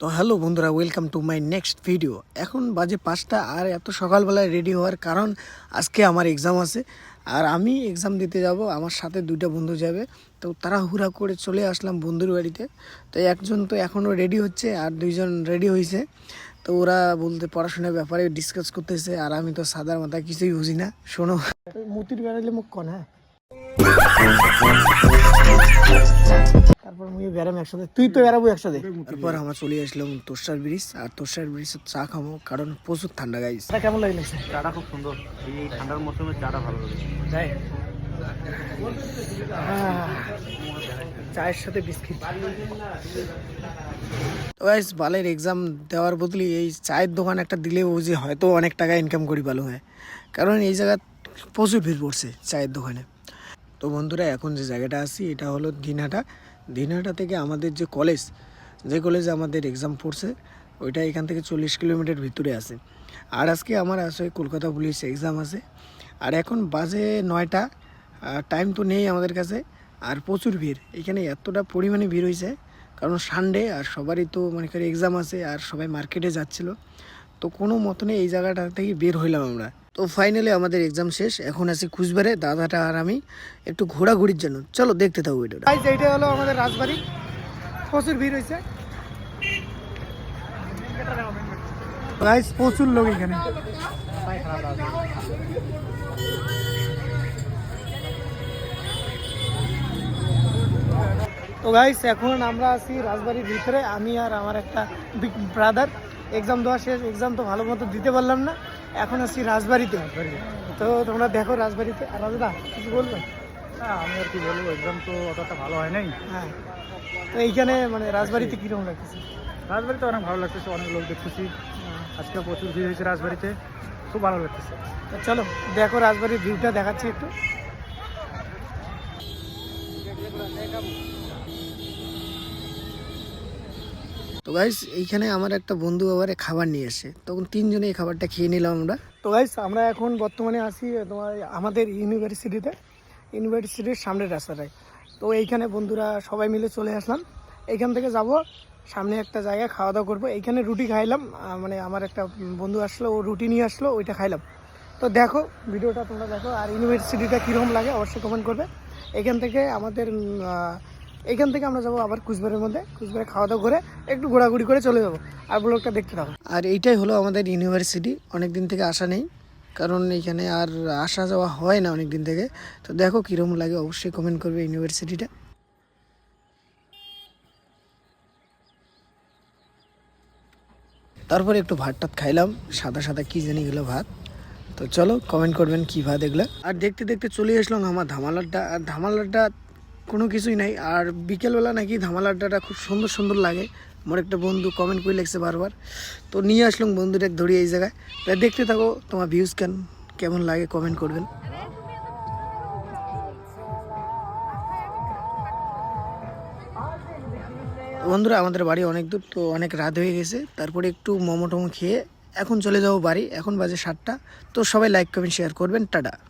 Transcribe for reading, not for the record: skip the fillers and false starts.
তো হ্যালো বন্ধুরা, welcome to my next video. এখন বাজে 5টা, আর এত সকালবেলায় রেডি হওয়ার কারণ আজকে আমার এক্সাম আছে, আর আমি এক্সাম দিতে যাব। আমার সাথে দুইটা বন্ধু যাবে, তো তারা হুড়া করে চলে আসলাম বন্ধুর বাড়িতে। তো একজন তো এখনও রেডি হচ্ছে, আর দুইজন রেডি হয়েছে। তো ওরা বলতে পড়াশোনার ব্যাপারে ডিসকাস করতেছে, আর আমি তো সাদার মাথা কিছুই বুঝি না। শোনো, মুতির বেড়াইলে মুখ কন, হ্যাঁ তারপর মুই বেড়াম একসাথে, তুই তো বেড়াবো একসাথে। তারপর আমরা চলে আসলাম তোরসার ব্রিজ, আর তোরসার ব্রিজে চা খাবো কারণ প্রচুর ঠান্ডা গাইস। কেমন লাগছে? চাটা খুব সুন্দর, এই ঠান্ডার মৌসুমে চাটা ভালো লাগে। তাই চায়ের সাথে বিস্কিট। তো গাইস, বালের এক্সাম দেওয়ার বদলে এই চায়ের দোকান একটা দিলে বুঝি হয়তো অনেক টাকা ইনকাম করি ভালো হয়, কারণ এই জায়গা প্রচুর ভিড় পড়ছে চায়ের দোকানে। তো বন্ধুরা, এখন যে জায়গাটা আছি এটা হলো দিনহাটা। দিনহাটা থেকে আমাদের যে কলেজে আমাদের এক্সাম পড়ছে ওইটা এখান থেকে 40 কিলোমিটার ভিতরে আছে। আর আজকে আমার আসলে কলকাতা পুলিশ এক্সাম আছে, আর এখন বাজে 9টা। টাইম তো নেই আমাদের কাছে, আর প্রচুর ভিড় এখানে, এতটা পরিমাণে ভিড় হয়েছে কারণ সানডে, আর সবারই তো মনে করি এক্সাম আছে, আর সবাই মার্কেটে যাচ্ছিলো। তো কোনো মতনে এই জায়গাটা থেকে বের হইলাম আমরা। তো ফাইনালি আমাদের এক্সাম শেষ, এখন আছি কুচবিহারে, দাদাটা আর আমি একটু ঘোরাঘুরির জন্য। চলো দেখতে থাকো ভিডিওটা। এইটা হলো আমাদের রাজবাড়ি, প্রচুর ভিড় হয়েছে গাইস, প্রচুর লোক এখানে। তো গাইস, এখন আমরা আছি রাজবাড়ির ভিতরে, আমি আর আমার একটা বিগ ব্রাদার। এক্সাম দেওয়া শেষ, এক্সাম তো ভালো মতো দিতে পারলাম না, এখন আছি রাজবাড়িতে। তো তোমরা দেখো রাজবাড়িতে। আর রাজদা কিছু বলবে? আমি আর কি বলবো, এক্সাম তো অতটা ভালো হয় নাই। হ্যাঁ, তো এইখানে মানে রাজবাড়িতে কীরকম লাগতেছে? রাজবাড়িতে অনেক ভালো লাগতেছে, অনেক লোক দেখতেছি, আজকে প্রচুর ভিড় হয়েছে রাজবাড়িতে, খুব ভালো লাগতেছে। তো চলো দেখো রাজবাড়ির ভিউটা দেখাচ্ছি একটু। তো গাইস, এইখানে আমার একটা বন্ধু আবার খাবার নিয়ে আসে, তখন তিনজনে এই খাবারটা খেয়ে নিলাম আমরা। তো গাইস, আমরা এখন বর্তমানে আছি তোমার আমাদের ইউনিভার্সিটির সামনের রাস্তাটায়। তো এইখানে বন্ধুরা সবাই মিলে চলে আসলাম, এইখান থেকে যাব সামনে একটা জায়গায় খাওয়া দাওয়া করবো। এইখানে রুটি খাইলাম, মানে আমার একটা বন্ধু আসলো, ও রুটি নিয়ে আসলো, ওইটা খাইলাম। তো দেখো ভিডিওটা তোমরা দেখো, আর ইউনিভার্সিটিটা কীরকম লাগে অবশ্যই কমেন্ট করবে। এখান থেকে আমরা যাবো আবার কুচবিহারে খাওয়া দাওয়া করে একটু ঘোরাঘুরি করে চলে যাবো, আর ব্লগটা দেখতে থাকো। আর এইটাই হলো আমাদের ইউনিভার্সিটি, অনেক দিন থেকে আসা নেই কারণ এখানে আর আসা যাওয়া হয় না অনেক দিন থেকে। তো দেখো কীরকম লাগে অবশ্যই কমেন্ট করবে ইউনিভার্সিটিটা। তারপরে একটু ভাত টাত খাইলাম, সাদা সাদা কি জানি গেলো ভাত। তো চলো কমেন্ট করবেন কী ভাত এগুলো। আর দেখতে দেখতে চলে আসলাম আমার ধামালাড্ডা, আর ধামালাড্ডা কোনো কিছুই নাই। আর বিকেলবেলা নাকি ধামালাড্ডাটা খুব সুন্দর সুন্দর লাগে, আমার একটা বন্ধু কমেন্ট করে লেগছে বারবার। তো নিয়ে আসলাম বন্ধুটা ধরিয়ে এই জায়গায়। তাই দেখতে থাকো, তোমার ভিউজ কেমন লাগে কমেন্ট করবেন। বন্ধুরা, আমাদের বাড়ি অনেক দূর, তো অনেক রাত হয়ে গেছে। তারপরে একটু মোমো টোমো খেয়ে এখন চলে যাবো বাড়ি। এখন বাজে 7টা। তো সবাই লাইক কমেন্ট শেয়ার করবেন, টাটা।